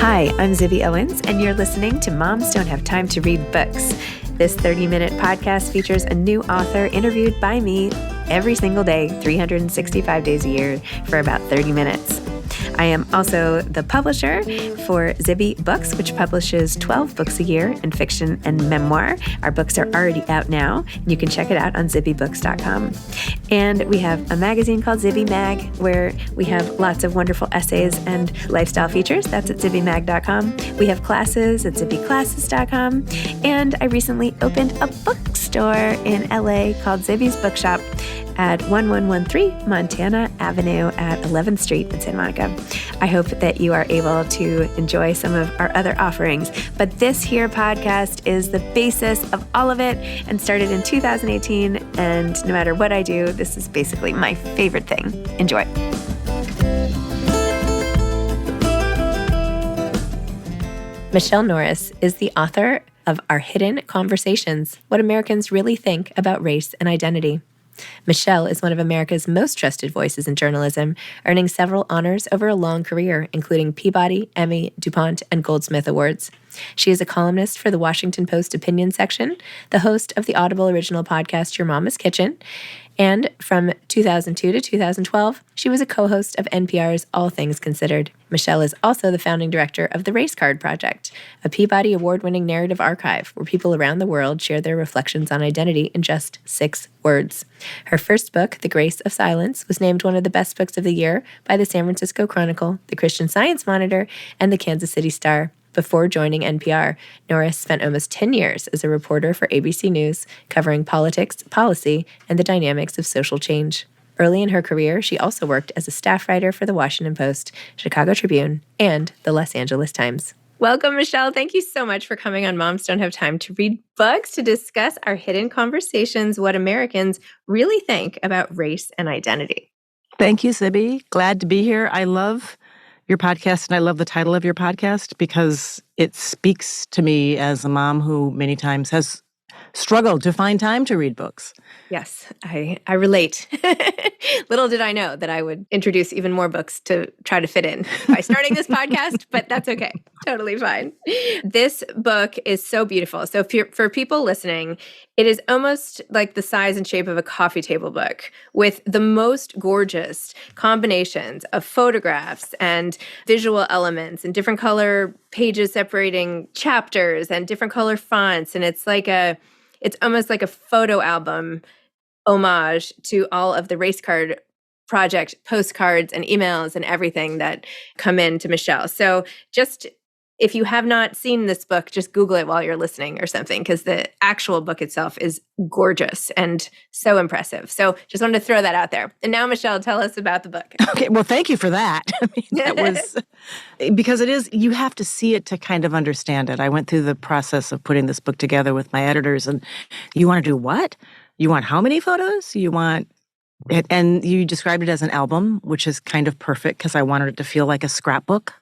Hi, I'm Zibby Owens, and you're listening to Moms Don't Have Time to Read Books. This 30-minute podcast features a new author interviewed by me every single day, 365 days a year, for about 30 minutes. I am also the publisher for Zibby Books, which publishes 12 books a year in fiction and memoir. Our books are already out now. You can check it out on zibbybooks.com. And we have a magazine called Zibby Mag, where we have lots of wonderful essays and lifestyle features. That's at zibbymag.com. We have classes at zibbyclasses.com. And I recently opened a bookstore in LA called Zibby's Bookshop at 1113 Montana Avenue at 11th Street in Santa Monica. I hope that you are able to enjoy some of our other offerings. But this here podcast is the basis of all of it and started in 2018. And no matter what I do, this is basically my favorite thing. Enjoy. Michele Norris is the author of Our Hidden Conversations: What Americans Really Think About Race and Identity. Michele is one of America's most trusted voices in journalism, earning several honors over a long career, including Peabody, Emmy, DuPont, and Goldsmith Awards. She is a columnist for the Washington Post opinion section, the host of the Audible original podcast Your Mama's Kitchen, and from 2002 to 2012, she was a co-host of NPR's All Things Considered. Michele is also the founding director of the Race Card Project, a Peabody Award-winning narrative archive where people around the world share their reflections on identity in just 6 words. Her first book, The Grace of Silence, was named one of the best books of the year by the San Francisco Chronicle, the Christian Science Monitor, and the Kansas City Star. Before joining NPR, Norris spent almost 10 years as a reporter for ABC News, covering politics, policy, and the dynamics of social change. Early in her career, she also worked as a staff writer for the Washington Post, Chicago Tribune, and the Los Angeles Times. Welcome, Michele. Thank you so much for coming on Moms Don't Have Time to Read Books to discuss Our Hidden Conversations: What Americans Really Think About Race and Identity. Thank you, Zibby. Glad to be here. I love your podcast, and I love the title of your podcast because it speaks to me as a mom who many times has struggled to find time to read books. Yes, I relate. Little did I know that I would introduce even more books to try to fit in by starting this podcast, but that's okay. Totally fine. This book is so beautiful. So for people listening, it is almost like the size and shape of a coffee table book with the most gorgeous combinations of photographs and visual elements and different color pages separating chapters and different color fonts. And it's almost like a photo album homage to all of the Race Card Project postcards and emails and everything that come in to Michele. So just if you have not seen this book, just Google it while you're listening or something, because the actual book itself is gorgeous and so impressive. So just wanted to throw that out there. And now, Michele, tell us about the book. Okay, well, thank you for that. I mean, that was, because it is, you have to see it to kind of understand it. I went through the process of putting this book together with my editors, and you want to do what? You want how many photos? You want it, and you described it as an album, which is kind of perfect because I wanted it to feel like a scrapbook,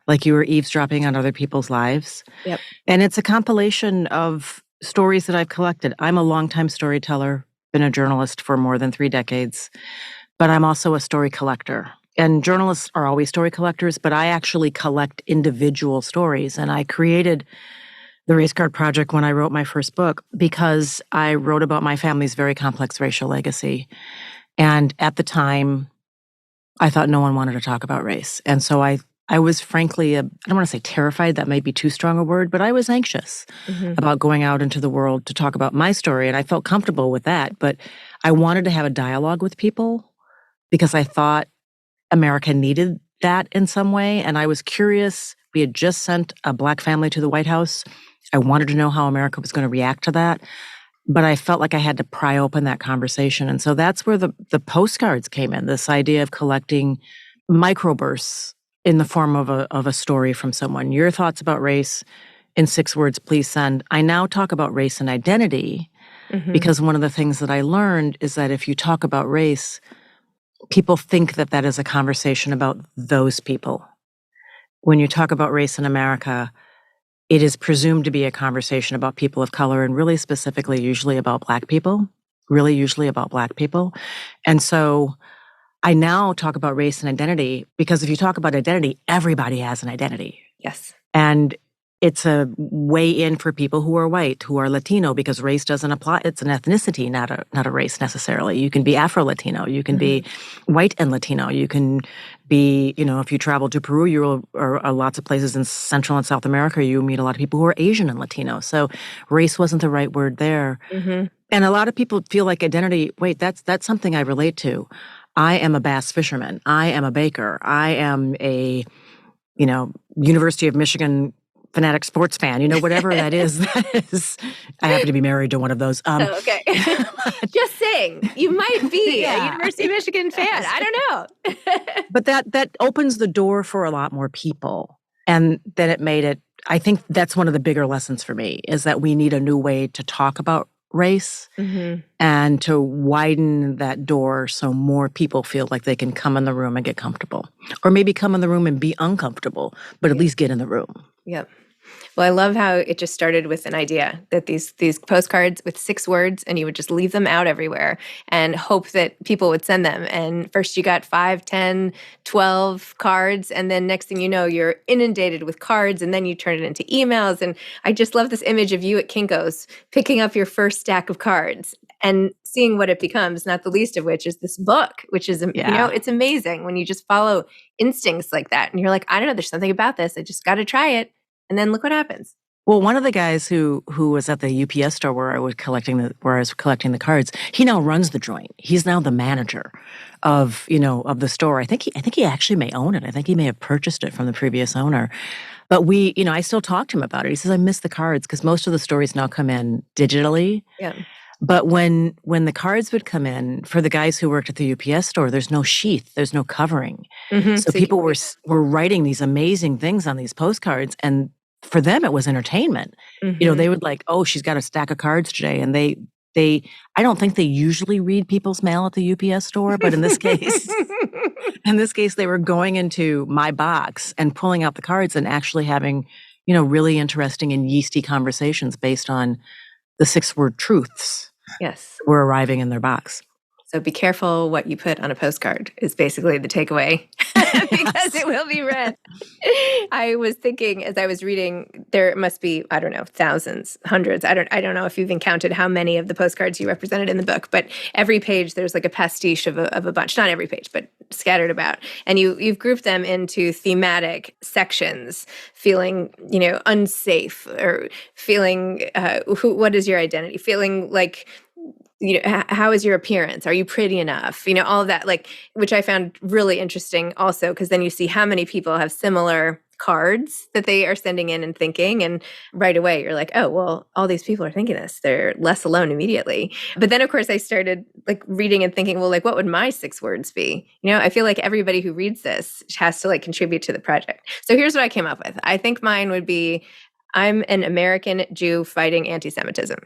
like you were eavesdropping on other people's lives. Yep. And it's a compilation of stories that I've collected. I'm a longtime storyteller, been a journalist for more than 3 decades, but I'm also a story collector. And journalists are always story collectors, but I actually collect individual stories. And I created the Race Card Project when I wrote my first book because I wrote about my family's very complex racial legacy. And at the time, I thought no one wanted to talk about race. And so I was frankly, I don't want to say terrified, that might be too strong a word, but I was anxious about going out into the world to talk about my story. And I felt comfortable with that. But I wanted to have a dialogue with people because I thought America needed that in some way. And I was curious. We had just sent a Black family to the White House. I wanted to know how America was going to react to that. But I felt like I had to pry open that conversation. And so that's where the postcards came in, this idea of collecting microbursts in the form of a story from someone. Your thoughts about race in 6 words, please send. I now talk about race and identity because one of the things that I learned is that if you talk about race, people think that that is a conversation about those people. When you talk about race in America, it is presumed to be a conversation about people of color and really specifically usually about Black people, And so I now talk about race and identity because if you talk about identity, everybody has an identity. Yes. And it's a way in for people who are white, who are Latino, because race doesn't apply. It's an ethnicity, not a race necessarily. You can be Afro-Latino. You can be white and Latino. You can be, if you travel to Peru, or lots of places in Central and South America, you meet a lot of people who are Asian and Latino. So race wasn't the right word there. And a lot of people feel like identity, wait, that's something I relate to. I am a bass fisherman. I am a baker. I am a, University of Michigan fanatic sports fan, whatever that is. I happen to be married to one of those. Okay. Just saying, you might be a University of Michigan fan. I don't know. But that opens the door for a lot more people. And then it made it, I think that's one of the bigger lessons for me, is that we need a new way to talk about race and to widen that door so more people feel like they can come in the room and get comfortable. Or maybe come in the room and be uncomfortable, but at least get in the room. Yep. Well, I love how it just started with an idea that these postcards with 6 words, and you would just leave them out everywhere and hope that people would send them. And first you got 5, 10, 12 cards, and then next thing you know, you're inundated with cards, and then you turn it into emails. And I just love this image of you at Kinko's picking up your first stack of cards and seeing what it becomes, not the least of which is this book, which is, it's amazing when you just follow instincts like that. And you're like, I don't know, there's something about this. I just got to try it. And then look what happens. Well, one of the guys who was at the UPS store where I was collecting the cards, he now runs the joint. He's now the manager of the store. I think he actually may own it. I think he may have purchased it from the previous owner. But I still talk to him about it. He says, I miss the cards because most of the stories now come in digitally. Yeah. But when the cards would come in, for the guys who worked at the UPS store, there's no sheath, there's no covering. So people were writing these amazing things on these postcards, and for them it was entertainment. They would like, oh, she's got a stack of cards today, and they I don't think they usually read people's mail at the UPS store, but in this case, they were going into my box and pulling out the cards and actually having, really interesting and yeasty conversations based on the 6-word truths. Yes. Were arriving in their box. So be careful what you put on a postcard is basically the takeaway because it will be read. I was thinking as I was reading, there must be, I don't know, thousands, hundreds. I don't know if you've even counted how many of the postcards you represented in the book, but every page there's like a pastiche of a bunch, not every page, but scattered about. And you've grouped them into thematic sections, feeling, unsafe or feeling, what is your identity? Feeling like, how is your appearance? Are you pretty enough? All of that, which I found really interesting also, because then you see how many people have similar cards that they are sending in and thinking. And right away, you're like, oh, well, all these people are thinking this. They're less alone immediately. But then, of course, I started reading and thinking, well, what would my 6 words be? I feel like everybody who reads this has to contribute to the project. So here's what I came up with. I think mine would be, I'm an American Jew fighting anti-Semitism.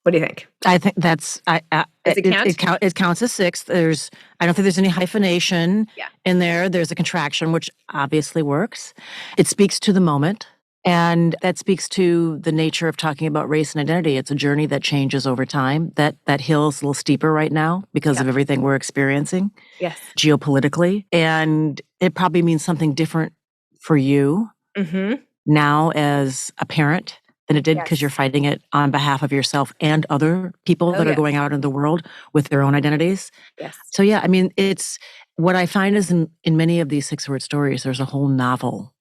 What do you think? I think that's Does it count? It counts as 6. I don't think there's any hyphenation in there. There's a contraction, which obviously works. It speaks to the moment, and that speaks to the nature of talking about race and identity. It's a journey that changes over time. That hill's a little steeper right now because of everything we're experiencing geopolitically, and it probably means something different for you now as a parent than it did because you're fighting it on behalf of yourself and other people that are going out in the world with their own identities. Yes. So it's what I find is in many of these 6-word stories, there's a whole novel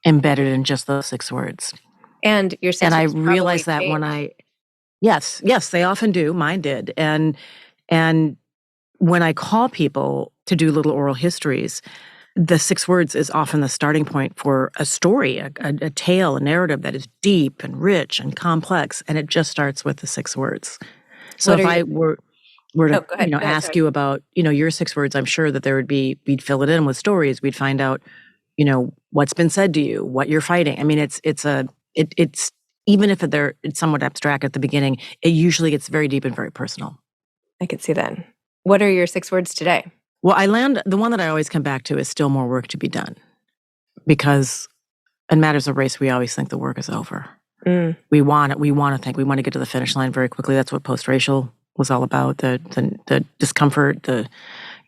embedded in just those 6 words. And your and I realized that when yes, they often do. Mine did. And when I call people to do little oral histories, the 6 words is often the starting point for a story, a tale, a narrative that is deep and rich and complex, and it just starts with the 6 words. So if I were to ask you about your 6 words, I'm sure that we'd fill it in with stories. We'd find out what's been said to you, what you're fighting. I mean, it's even if it's somewhat abstract at the beginning, it usually gets very deep and very personal. I could see that. What are your 6 words today? Well, the one that I always come back to is still more work to be done. Because in matters of race, we always think the work is over. We want to get to the finish line very quickly. That's what post-racial was all about. The discomfort, the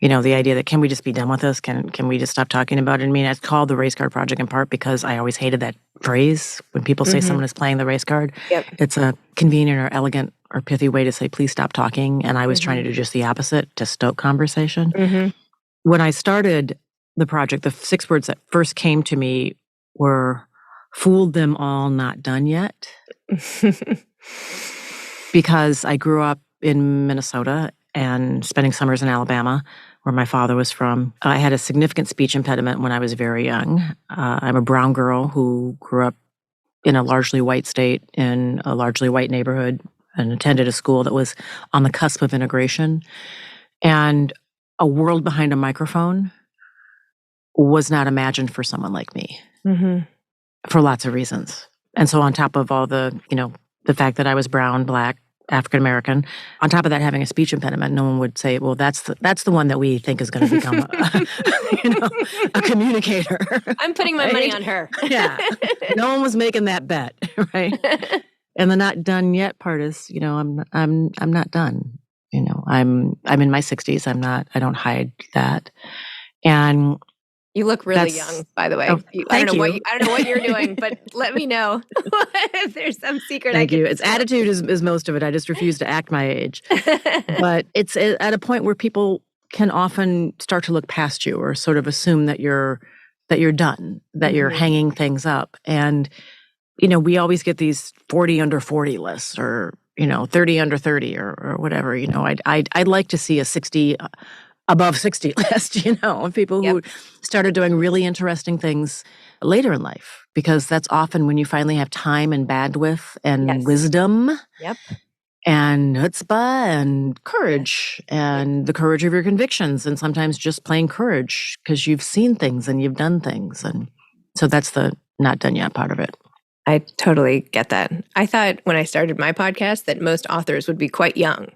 The idea that can we just be done with this? Can we just stop talking about it? I mean, it's called the race card project in part because I always hated that phrase when people say someone is playing the race card. Yep. It's a convenient or elegant or pithy way to say, please stop talking. And I was trying to do just the opposite, to stoke conversation. When I started the project, the 6 words that first came to me were, fooled them all, not done yet. Because I grew up in Minnesota and spending summers in Alabama, where my father was from. I had a significant speech impediment when I was very young. I'm a brown girl who grew up in a largely white state, in a largely white neighborhood, and attended a school that was on the cusp of integration. And a world behind a microphone was not imagined for someone like me, for lots of reasons. And so on top of all the, the fact that I was brown, Black, African American, on top of that having a speech impediment, no one would say, well, that's the one that we think is going to become a communicator. I'm putting my money on her. Yeah. No one was making that bet, right? And the not done yet part is, I'm not done. I'm in my 60s. I don't hide that. And you look really young, by the way. I don't know what you're doing, but let me know if there's some secret. Thank you. It's attitude is most of it. I just refuse to act my age. But it's at a point where people can often start to look past you or sort of assume that you're done, that you're hanging things up. And, we always get these 40 under 40 lists or, 30 under 30 or whatever. I'd like to see a 60 above 60 list, of people who started doing really interesting things later in life, because that's often when you finally have time and bandwidth and wisdom and chutzpah and courage and the courage of your convictions, and sometimes just plain courage because you've seen things and you've done things. And so that's the not done yet part of it. I totally get that. I thought when I started my podcast that most authors would be quite young.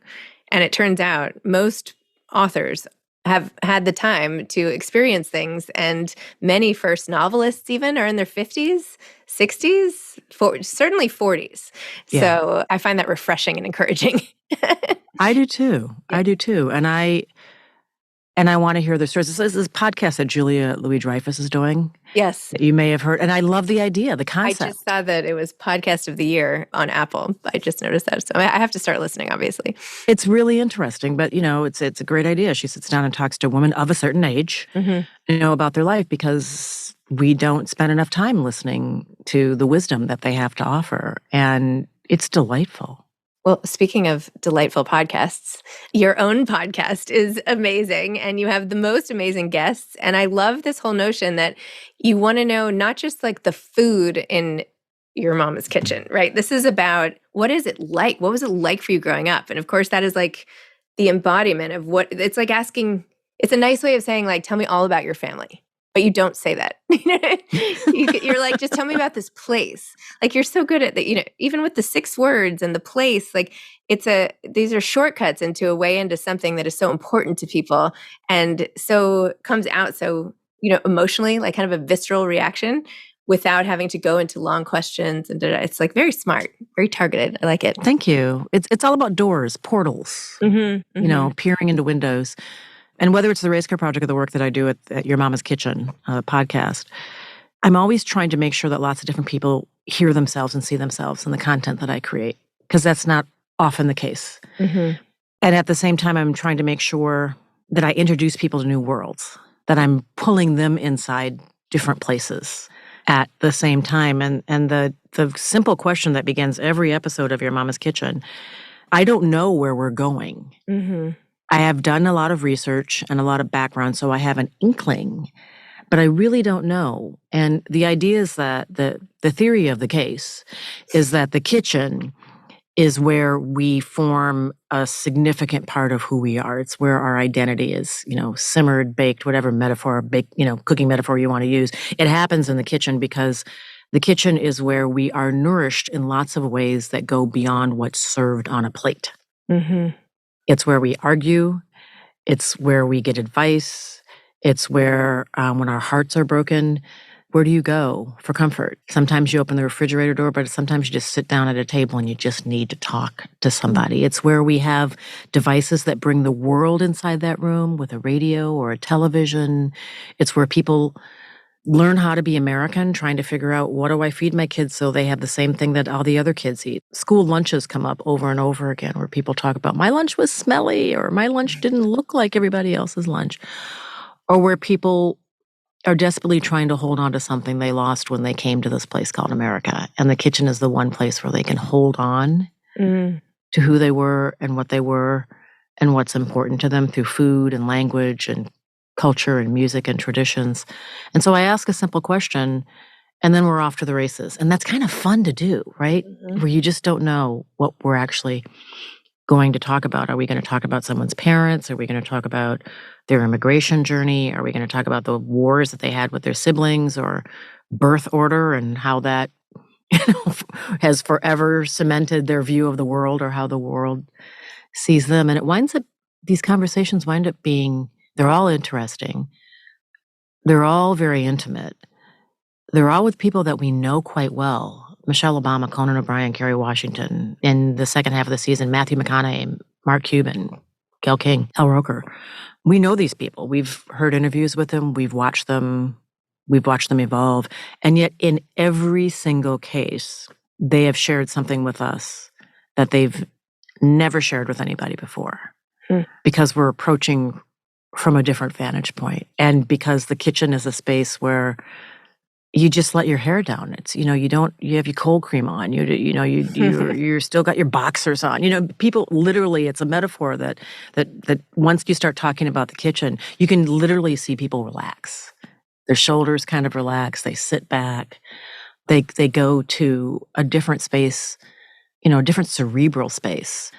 And it turns out most authors have had the time to experience things, and many first novelists even are in their 50s, 60s, certainly 40s. Yeah. So I find that refreshing and encouraging. I do too. Yeah. I do too. And I want to hear their stories. This is a podcast that Julia Louis-Dreyfus is doing. Yes. That you may have heard. And I love the idea, the concept. I just saw that it was Podcast of the Year on Apple. I just noticed that. So I have to start listening, obviously. It's really interesting. But, it's a great idea. She sits down and talks to a woman of a certain age, about their life, because we don't spend enough time listening to the wisdom that they have to offer. And it's delightful. Well, speaking of delightful podcasts, your own podcast is amazing, and you have the most amazing guests. And I love this whole notion that you want to know not just like the food in your mama's kitchen, right? This is about what is it like? What was it like for you growing up? And of course, that is like the embodiment of what it's like asking. It's a nice way of saying, like, tell me all about your family. But you don't say that. You're like, just tell me about this place. Like, you're so good at that, even with the 6 words and the place, like these are shortcuts into a way into something that is so important to people. And so comes out so, emotionally, like kind of a visceral reaction without having to go into long questions. And it's like very smart, very targeted. I like it. Thank you. It's all about doors, portals, peering into windows. And whether it's the Race Car Project or the work that I do at Your Mama's Kitchen podcast, I'm always trying to make sure that lots of different people hear themselves and see themselves in the content that I create, because that's not often the case. And at the same time, I'm trying to make sure that I introduce people to new worlds, that I'm pulling them inside different places at the same time. And the simple question that begins every episode of Your Mama's Kitchen, I don't know where we're going. I have done a lot of research and a lot of background, so I have an inkling, but I really don't know. And the idea is that the theory of the case is that the kitchen is where we form a significant part of who we are. It's where our identity is, simmered, baked, whatever metaphor, cooking metaphor you want to use. It happens in the kitchen because the kitchen is where we are nourished in lots of ways that go beyond what's served on a plate. It's where we argue. It's where we get advice. It's where, when our hearts are broken, where do you go for comfort? Sometimes you open the refrigerator door, but sometimes you just sit down at a table and you just need to talk to somebody. It's where we have devices that bring the world inside that room with a radio or a television. It's where people learn how to be American, trying to figure out, what do I feed my kids so they have the same thing that all the other kids eat? School lunches come up over and over again where people talk about, my lunch was smelly, or my lunch didn't look like everybody else's lunch, or where people are desperately trying to hold on to something they lost when they came to this place called America. And the kitchen is the one place where they can hold on to who they were and what's important to them through food and language and culture and music and traditions. And so I ask a simple question, and then we're off to the races. And that's kind of fun to do, right? Where you just don't know what we're actually going to talk about. Are we going to talk about someone's parents? Are we going to talk about their immigration journey? Are we going to talk about the wars that they had with their siblings, or birth order and how that has forever cemented their view of the world, or how the world sees them? And these conversations wind up being, they're all interesting. They're all very intimate. They're all with people that we know quite well. Michelle Obama, Conan O'Brien, Kerry Washington. In the second half of the season, Matthew McConaughey, Mark Cuban, Gail King, Al Roker. We know these people. We've heard interviews with them. We've watched them evolve. And yet in every single case, they have shared something with us that they've never shared with anybody before. Because we're approaching from a different vantage point. And because the kitchen is a space where you just let your hair down. It's, you have your cold cream on, you're still got your boxers on. People literally, it's a metaphor that once you start talking about the kitchen, you can literally see people relax. Their shoulders kind of relax, they sit back, they go to a different space, a different cerebral space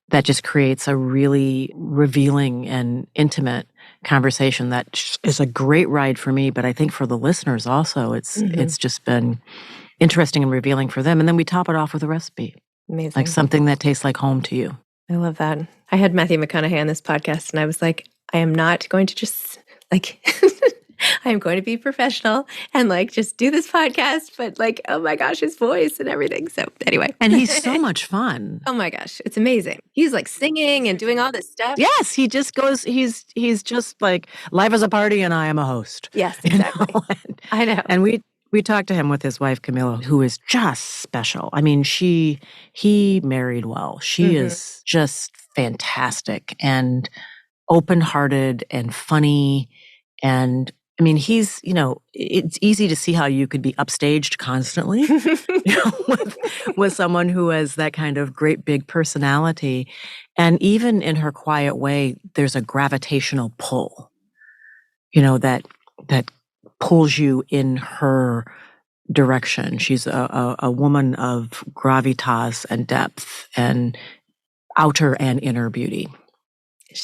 that just creates a really revealing and intimate conversation that is a great ride for me, but I think for the listeners also, it's just been interesting and revealing for them. And then we top it off with a recipe. Amazing. Like something that tastes like home to you. I love that. I had Matthew McConaughey on this podcast, and I was like, I am not going to just I am going to be professional and just do this podcast, but oh my gosh, his voice and everything. So anyway. And he's so much fun. Oh my gosh, it's amazing. He's singing and doing all this stuff. Yes, he just goes, he's just like, life is a party and I am a host. Yes, exactly. I know. And we talked to him with his wife, Camilla, who is just special. I mean, he married well. She is just fantastic and open-hearted and funny. And I mean, he's, it's easy to see how you could be upstaged constantly with someone who has that kind of great big personality. And even in her quiet way, there's a gravitational pull, that pulls you in her direction. She's a woman of gravitas and depth and outer and inner beauty.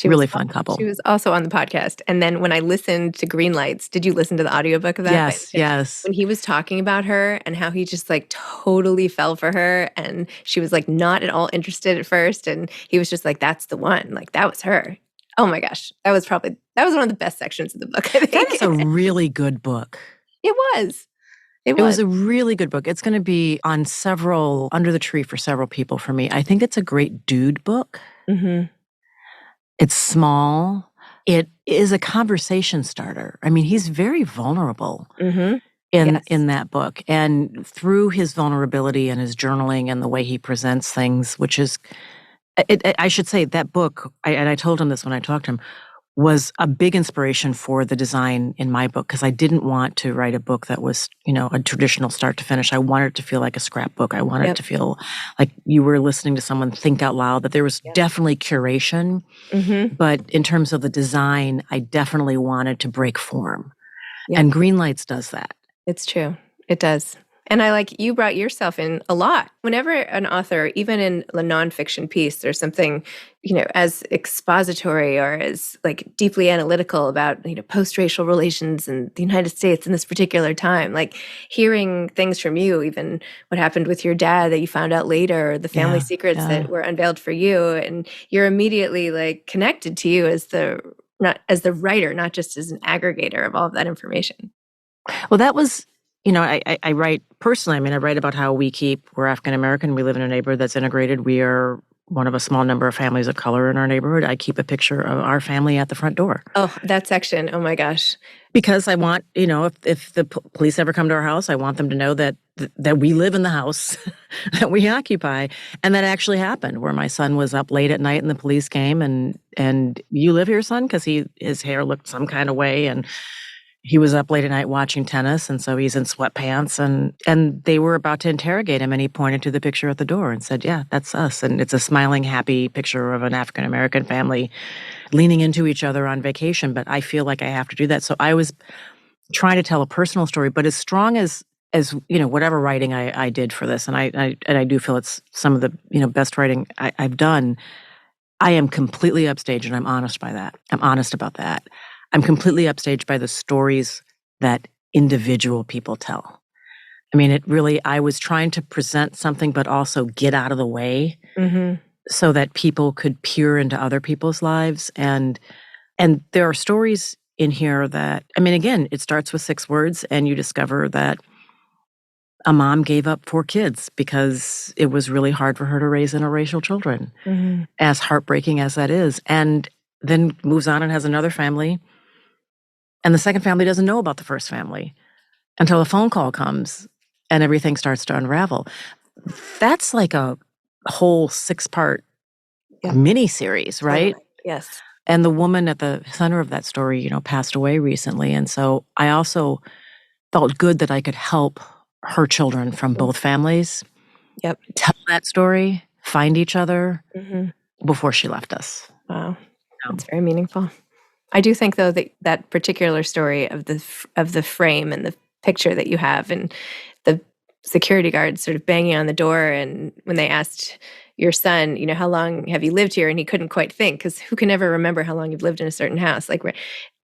Really fun couple. She was also on the podcast. And then when I listened to Green Lights, did you listen to the audiobook of that? Yes. When he was talking about her and how he just totally fell for her, and she was not at all interested at first, and he was just that's the one. That was her. Oh my gosh. That was one of the best sections of the book, I think. That is a really good book. It was. It was a really good book. It's going to be on under the tree for several people for me. I think it's a great dude book. It's small. It is a conversation starter. I mean, he's very vulnerable in that book. And through his vulnerability and his journaling and the way he presents things, which is, I should say that book, and I told him this when I talked to him, was a big inspiration for the design in my book, because I didn't want to write a book that was, a traditional start to finish. I wanted it to feel like a scrapbook. I wanted it to feel like you were listening to someone think out loud, that there was definitely curation. But in terms of the design, I definitely wanted to break form. And Green Lights does that. It's true. It does. And you brought yourself in a lot. Whenever an author, even in a nonfiction piece, there's something, as expository or as deeply analytical about, post-racial relations in the United States in this particular time, hearing things from you, even what happened with your dad that you found out later, or the family secrets that were unveiled for you. And you're immediately connected to you as not as the writer, not just as an aggregator of all of that information. Well, that was I write personally. I mean, I write about how we're African American. We live in a neighborhood that's integrated. We are one of a small number of families of color in our neighborhood. I keep a picture of our family at the front door. Oh, that section. Oh my gosh. Because I want, if the police ever come to our house, I want them to know that we live in the house that we occupy. And that actually happened, where my son was up late at night and the police came and you live here, son? Because his hair looked some kind of way, and he was up late at night watching tennis, and so he's in sweatpants, and they were about to interrogate him, and he pointed to the picture at the door and said, "Yeah, that's us." And it's a smiling, happy picture of an African-American family leaning into each other on vacation, but I feel like I have to do that. So I was trying to tell a personal story, but as strong as whatever writing I did for this, and I do feel it's some of the best writing I've done, I am completely upstaged, and I'm honest by that. I'm honest about that. I'm completely upstaged by the stories that individual people tell. I mean, I was trying to present something, but also get out of the way so that people could peer into other people's lives. And there are stories in here that, I mean, again, it starts with 6 words, and you discover that a mom gave up 4 kids because it was really hard for her to raise interracial children, as heartbreaking as that is. And then moves on and has another family. And the second family doesn't know about the first family until a phone call comes and everything starts to unravel. That's like a whole 6-part mini-series, right? Yes. And the woman at the center of that story, passed away recently. And so I also felt good that I could help her children from both families tell that story, find each other before she left us. Wow. That's very meaningful. I do think, though, that particular story of the frame and the picture that you have, and the security guards sort of banging on the door, and when they asked your son, how long have you lived here? And he couldn't quite think, because who can ever remember how long you've lived in a certain house? Like,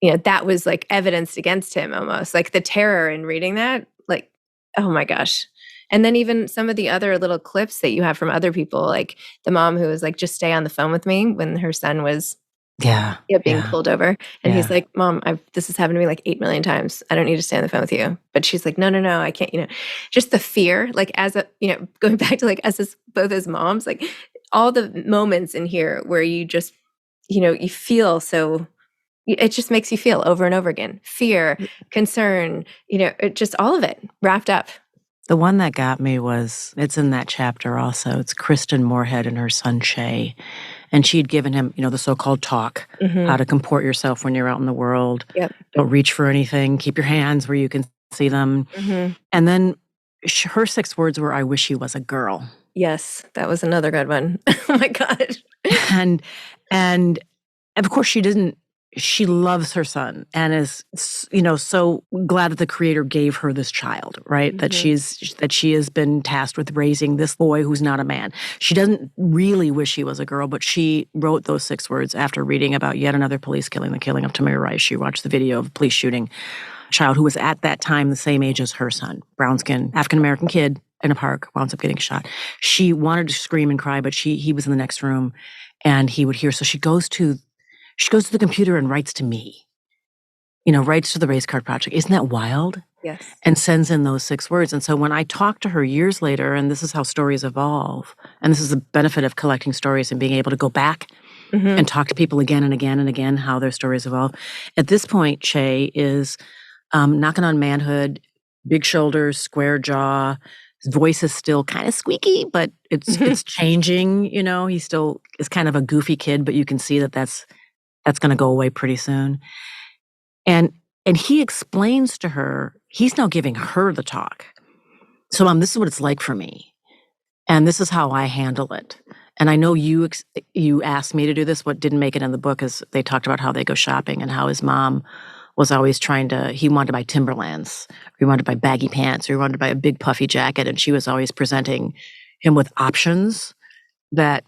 that was like evidence against him almost. Like the terror in reading that, like, oh my gosh. And then even some of the other little clips that you have from other people, like the mom who was like, just stay on the phone with me when her son was being pulled over. And he's like, Mom, this has happened to me like 8 million times. I don't need to stay on the phone with you. But she's like, no, I can't, just the fear, like as a, going back to like us both as moms, like all the moments in here where you just, you feel so, it just makes you feel over and over again. Fear, concern, just all of it wrapped up. The one that got me it's in that chapter also. It's Kristen Moorhead and her son Shay. And she'd given him, the so-called talk, how to comport yourself when you're out in the world. Don't reach for anything. Keep your hands where you can see them. And then her 6 words were, I wish he was a girl. Yes, that was another good one. Oh my God. And of course she loves her son and is, so glad that the creator gave her this child, right? That she has been tasked with raising this boy who's not a man. She doesn't really wish he was a girl, but she wrote those 6 words after reading about yet another police killing, the killing of Tamir Rice. She watched the video of a police shooting a child who was at that time the same age as her son, brown skin, African-American kid in a park, wound up getting shot. She wanted to scream and cry, but he was in the next room and he would hear. So she goes to the computer and writes to me, writes to the Race Card Project. Isn't that wild? Yes. And sends in those 6 words. And so when I talk to her years later, and this is how stories evolve, and this is the benefit of collecting stories and being able to go back and talk to people again and again and again, how their stories evolve. At this point, Che is knocking on manhood, big shoulders, square jaw. His voice is still kind of squeaky, but it's changing. He still is kind of a goofy kid, but you can see that's going to go away pretty soon. And he explains to her, he's now giving her the talk. So, Mom, this is what it's like for me. And this is how I handle it. And I know you asked me to do this. What didn't make it in the book is they talked about how they go shopping and how his mom was always he wanted to buy Timberlands, or he wanted to buy baggy pants, or he wanted to buy a big puffy jacket. And she was always presenting him with options and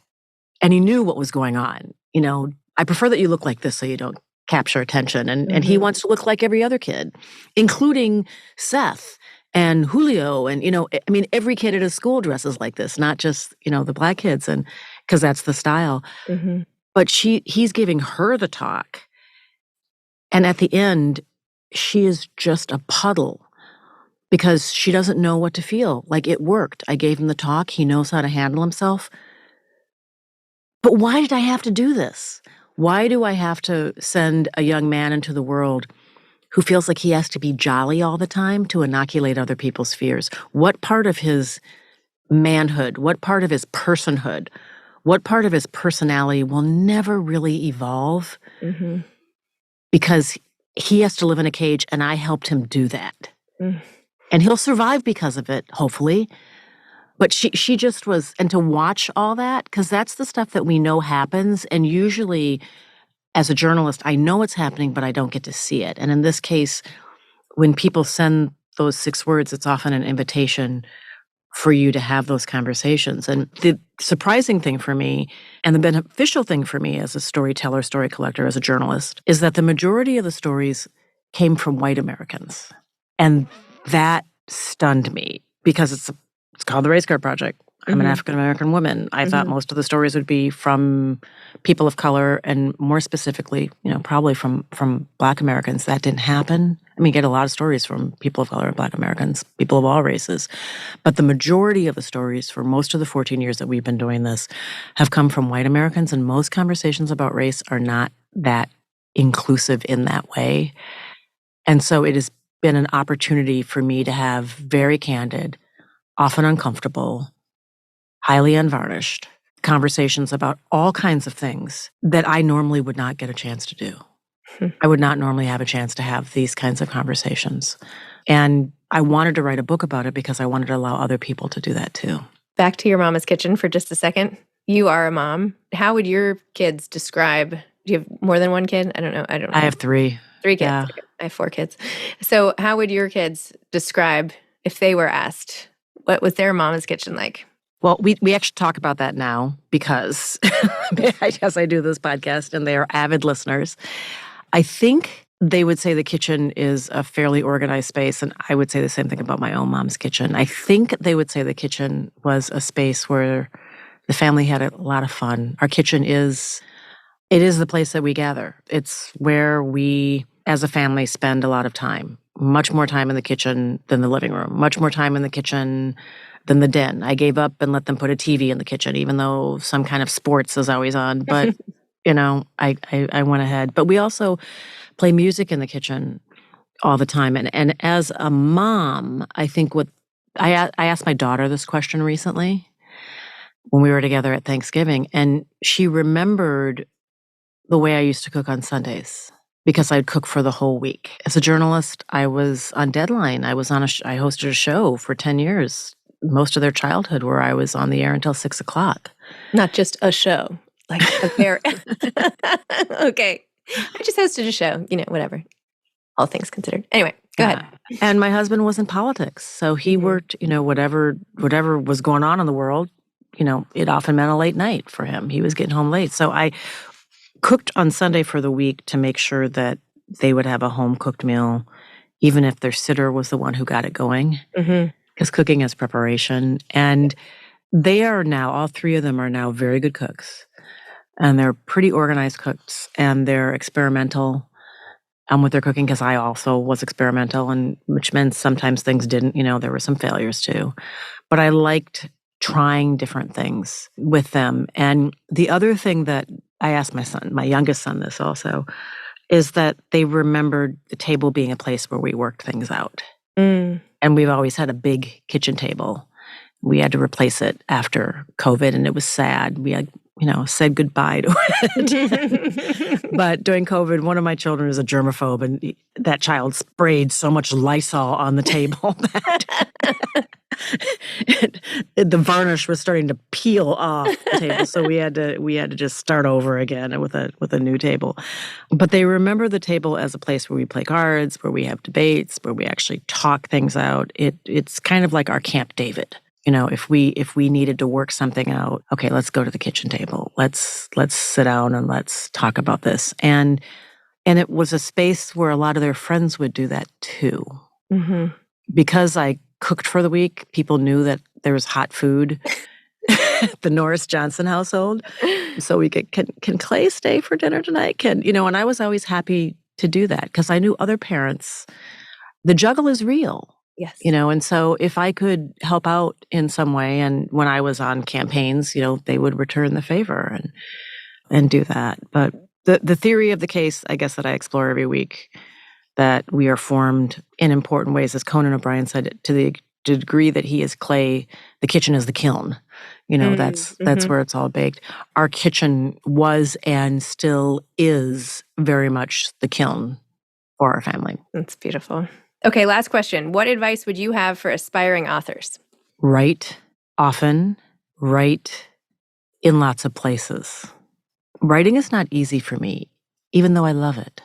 he knew what was going on. I prefer that you look like this so you don't capture attention. And he wants to look like every other kid, including Seth and Julio. And, every kid at his school dresses like this, not just, the Black kids, and because that's the style. But he's giving her the talk. And at the end, she is just a puddle because she doesn't know what to feel. Like, it worked. I gave him the talk. He knows how to handle himself. But why did I have to do this? Why do I have to send a young man into the world who feels like he has to be jolly all the time to inoculate other people's fears? What part of his manhood, what part of his personhood, what part of his personality will never really evolve because he has to live in a cage and I helped him do that? And he'll survive because of it, hopefully. But she just was, and to watch all that, because that's the stuff that we know happens. And usually, as a journalist, I know it's happening, but I don't get to see it. And in this case, when people send those 6 words, it's often an invitation for you to have those conversations. And the surprising thing for me, and the beneficial thing for me as a storyteller, story collector, as a journalist, is that the majority of the stories came from white Americans. And that stunned me because it's called the Race Card Project. I'm an African-American woman. I thought most of the stories would be from people of color and more specifically, probably from Black Americans. That didn't happen. I mean, you get a lot of stories from people of color and Black Americans, people of all races. But the majority of the stories for most of the 14 years that we've been doing this have come from white Americans, and most conversations about race are not that inclusive in that way. And so it has been an opportunity for me to have very candid, often uncomfortable, highly unvarnished conversations about all kinds of things that I normally would not get a chance to do. I would not normally have a chance to have these kinds of conversations. And I wanted to write a book about it because I wanted to allow other people to do that too. Back to your mama's kitchen for just a second. You are a mom. How would your kids describe, do you have more than one kid? I don't know. I have 3. 3 kids. Yeah. Okay. I have 4 kids. So how would your kids describe, if they were asked, what was their mama's kitchen like? Well, we actually talk about that now because I do this podcast and they are avid listeners. I think they would say the kitchen is a fairly organized space, and I would say the same thing about my own mom's kitchen. I think they would say the kitchen was a space where the family had a lot of fun. Our kitchen is the place that we gather. It's where we, as a family, spend a lot of time. Much more time in the kitchen than the living room. Much more time in the kitchen than the den. I gave up and let them put a TV in the kitchen, even though some kind of sports is always on. But, I went ahead. But we also play music in the kitchen all the time. And as a mom, I think I asked my daughter this question recently when we were together at Thanksgiving, and she remembered the way I used to cook on Sundays because I'd cook for the whole week. As a journalist, I was on deadline. I hosted a show for 10 years, most of their childhood, where I was on the air until 6 o'clock. Not just a show, like a pair. Okay. I just hosted a show, whatever. All things considered. Anyway, go ahead. And my husband was in politics. So he worked, whatever was going on in the world, it often meant a late night for him. He was getting home late. So I cooked on Sunday for the week to make sure that they would have a home-cooked meal, even if their sitter was the one who got it going, because cooking is preparation. And they are now, all 3 of them are now very good cooks. And they're pretty organized cooks, and they're experimental with their cooking, because I also was experimental, and which meant sometimes things didn't, there were some failures too. But I liked trying different things with them. And the other thing that I asked my youngest son this also, is that they remembered the table being a place where we worked things out. And we've always had a big kitchen table. We had to replace it after COVID, and it was sad. We had, said goodbye to it. But during COVID, one of my children is a germaphobe, and that child sprayed so much Lysol on the table that the varnish was starting to peel off the table. So we had to just start over again with a new table. But they remember the table as a place where we play cards, where we have debates, where we actually talk things out. It's kind of like our Camp David. If we needed to work something out, okay, let's go to the kitchen table. Let's sit down and let's talk about this. And it was a space where a lot of their friends would do that too. Because I cooked for the week, people knew that there was hot food at the Norris Johnson household. So we could, can Clay stay for dinner tonight? And I was always happy to do that because I knew other parents, the juggle is real. Yes. And so if I could help out in some way, and when I was on campaigns, they would return the favor and do that. But the theory of the case, I guess, that I explore every week, that we are formed in important ways, as Conan O'Brien said, to the degree that he is clay, the kitchen is the kiln. That's where it's all baked. Our kitchen was and still is very much the kiln for our family. That's beautiful. Okay, last question. What advice would you have for aspiring authors? Write often, write in lots of places. Writing is not easy for me, even though I love it.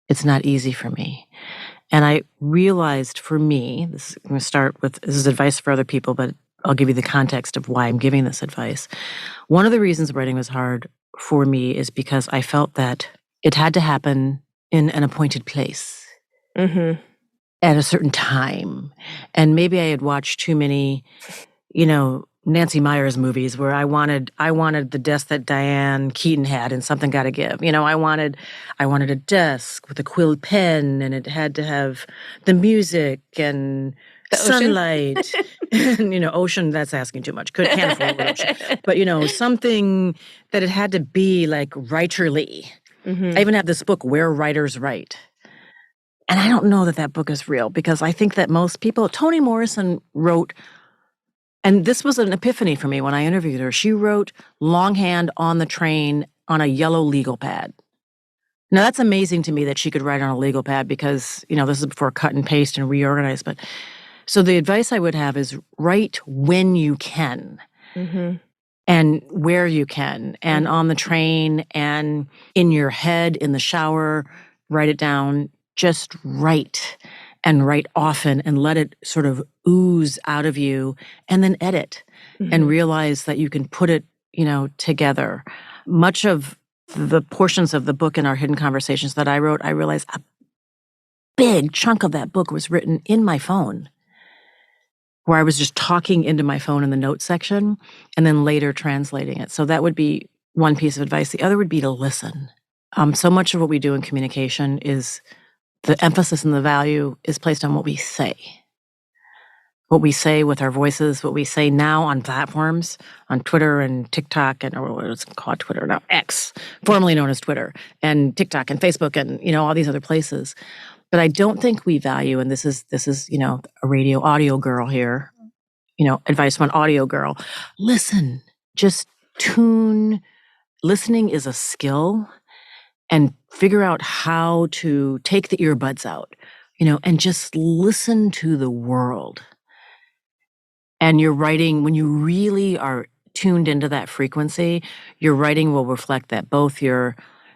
It's not easy for me. And I realized for me, I'm going to start with, this is advice for other people, but I'll give you the context of why I'm giving this advice. One of the reasons writing was hard for me is because I felt that it had to happen in an appointed place at a certain time. And maybe I had watched too many, Nancy Meyers movies where I wanted the desk that Diane Keaton had and Something Gotta Give. I wanted a desk with a quill pen, and it had to have the music and the sunlight. And, ocean, that's asking too much. Can't afford ocean. But, something that it had to be like writerly. I even have this book, Where Writers Write. And I don't know that book is real, because I think that most people, Toni Morrison wrote, and this was an epiphany for me when I interviewed her. She wrote longhand on the train on a yellow legal pad. Now, that's amazing to me that she could write on a legal pad, because, this is before cut and paste and reorganize. But so the advice I would have is write when you can and where you can, and on the train and in your head, in the shower, write it down. Just write, and write often, and let it sort of ooze out of you, and then edit and realize that you can put it, together. Much of the portions of the book in Our Hidden Conversations that I wrote, I realized a big chunk of that book was written in my phone, where I was just talking into my phone in the notes section and then later translating it. So that would be one piece of advice. The other would be to listen. So much of what we do in communication is the emphasis and the value is placed on what we say. What we say with our voices, what we say now on platforms, on Twitter and TikTok, or what's called Twitter now, X, formerly known as Twitter, and TikTok and Facebook and, all these other places. But I don't think we value, and this is a radio audio girl here, advice from an audio girl. Listen, just tune. Listening is a skill. And figure out how to take the earbuds out, and just listen to the world. And your writing, when you really are tuned into that frequency, your writing will reflect that, both your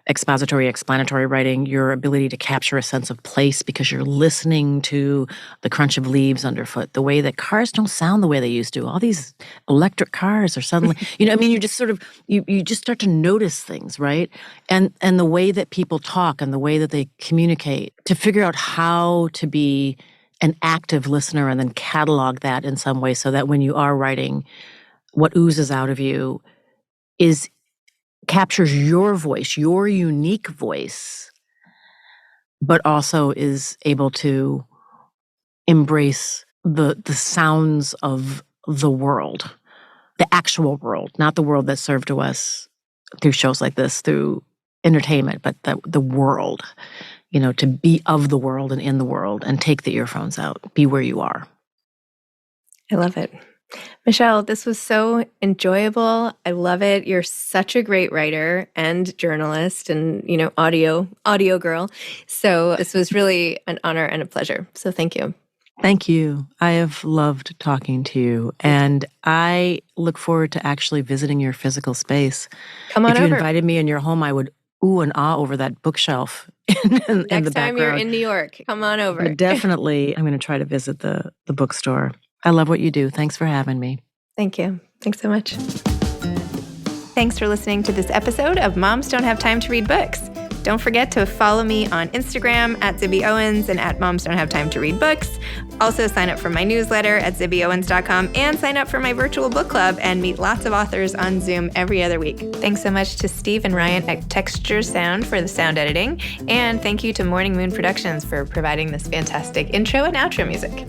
expository, explanatory writing, your ability to capture a sense of place because you're listening to the crunch of leaves underfoot, the way that cars don't sound the way they used to. All these electric cars are suddenly, you just sort of, you just start to notice things, right? And the way that people talk and the way that they communicate, to figure out how to be an active listener and then catalog that in some way so that when you are writing, what oozes out of you captures your voice, your unique voice, but also is able to embrace the sounds of the world, the actual world, not the world that's served to us through shows like this, through entertainment, but the world, to be of the world and in the world, and take the earphones out, be where you are. I love it. Michele, this was so enjoyable. I love it. You're such a great writer and journalist and, audio girl. So this was really an honor and a pleasure. So thank you. Thank you. I have loved talking to you, and I look forward to actually visiting your physical space. Come on over. If you invited me in your home, I would ooh and ah over that bookshelf in the background. Next time you're in New York, come on over. But definitely, I'm going to try to visit the bookstore. I love what you do. Thanks for having me. Thank you. Thanks so much. Thanks for listening to this episode of Moms Don't Have Time to Read Books. Don't forget to follow me on Instagram at Zibby Owens and at Moms Don't Have Time to Read Books. Also sign up for my newsletter at zibbyowens.com and sign up for my virtual book club and meet lots of authors on Zoom every other week. Thanks so much to Steve and Ryan at Texture Sound for the sound editing. And thank you to Morning Moon Productions for providing this fantastic intro and outro music.